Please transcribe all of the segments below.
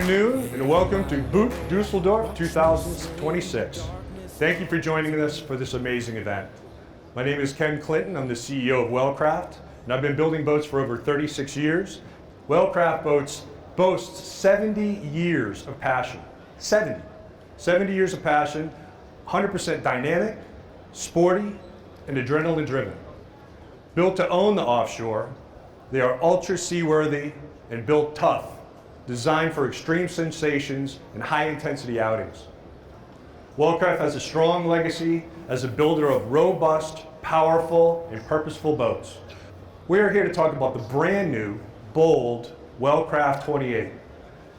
afternoon and welcome to Boot Düsseldorf 2026. Thank you for joining us for this amazing event. My name is Ken Clinton. I'm the CEO of Wellcraft, and I've been building boats for over 36 years. Wellcraft Boats boasts 70 years of passion. 70 years of passion, 100% dynamic, sporty, and adrenaline driven. Built to own the offshore, they are ultra seaworthy and built tough, designed for extreme sensations and high-intensity outings. Wellcraft has a strong legacy as a builder of robust, powerful, and purposeful boats. We are here to talk about the brand new, bold Wellcraft 28.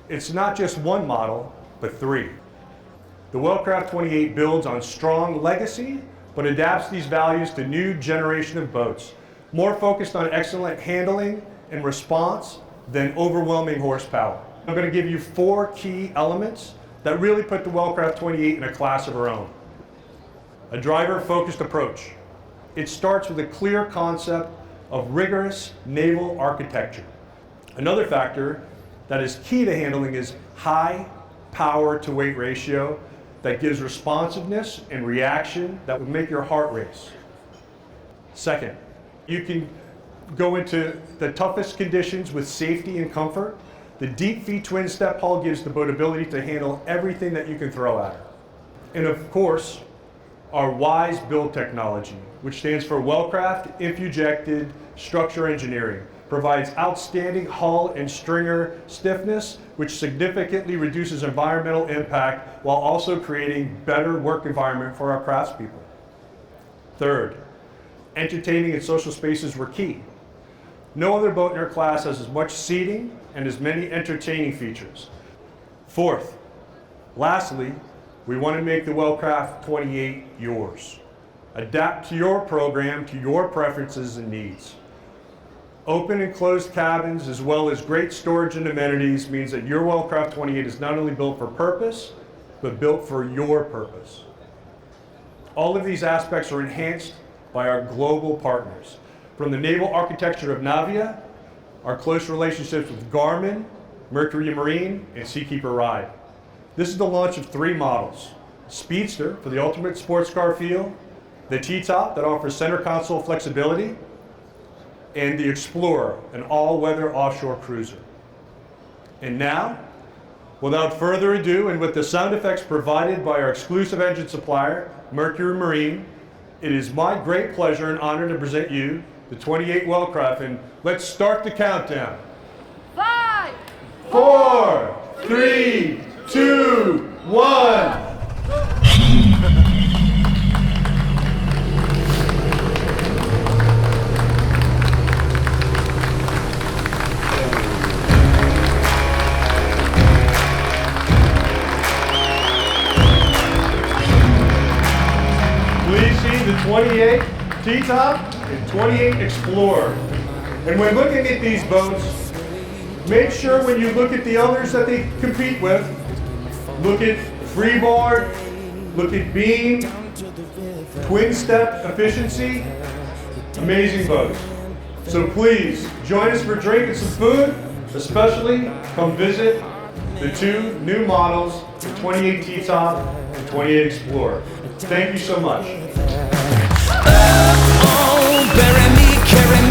It's not just one model, but three. The Wellcraft 28 builds on strong legacy, but adapts these values to new generation of boats, more focused on excellent handling and response than overwhelming horsepower. I'm going to give you 4 key elements that really put the Wellcraft 28 in a class of her own. A driver-focused approach. It starts with a clear concept of rigorous naval architecture. Another factor that is key to handling is high power-to-weight ratio that gives responsiveness and reaction that would make your heart race. Second, you can go into the toughest conditions with safety and comfort. The deep feet twin step hull gives the boat ability to handle everything that you can throw at her. And of course, our WISE build technology, which stands for Wellcraft Infujected Structure Engineering, provides outstanding hull and stringer stiffness, which significantly reduces environmental impact while also creating better work environment for our craftspeople. Third, entertaining and social spaces were key. No other boat in our class has as much seating and as many entertaining features. Fourth, lastly, we want to make the Wellcraft 28 yours. Adapt to your program, to your preferences and needs. Open and closed cabins, as well as great storage and amenities, means that your Wellcraft 28 is not only built for purpose, but built for your purpose. All of these aspects are enhanced by our global partners. From the naval architecture of Navia, our close relationships with Garmin, Mercury Marine, and Seakeeper Ride. This is the launch of 3 models. Speedster for the ultimate sports car feel, the T-Top that offers center console flexibility, and the Explorer, an all-weather offshore cruiser. And now, without further ado, and with the sound effects provided by our exclusive engine supplier, Mercury Marine, it is my great pleasure and honor to present you the 28 Wellcraft, and let's start the countdown. 5, 4, 3, 2, 1. Please see the 28 T-Top and 28 Explorer. And when looking at these boats, make sure when you look at the others that they compete with, look at freeboard, look at beam, twin step efficiency, amazing boats. So please join us for a drink and some food, especially come visit the 2 new models, the 28 T-Top and 28 Explorer. Thank you so much. Bury me, carry me.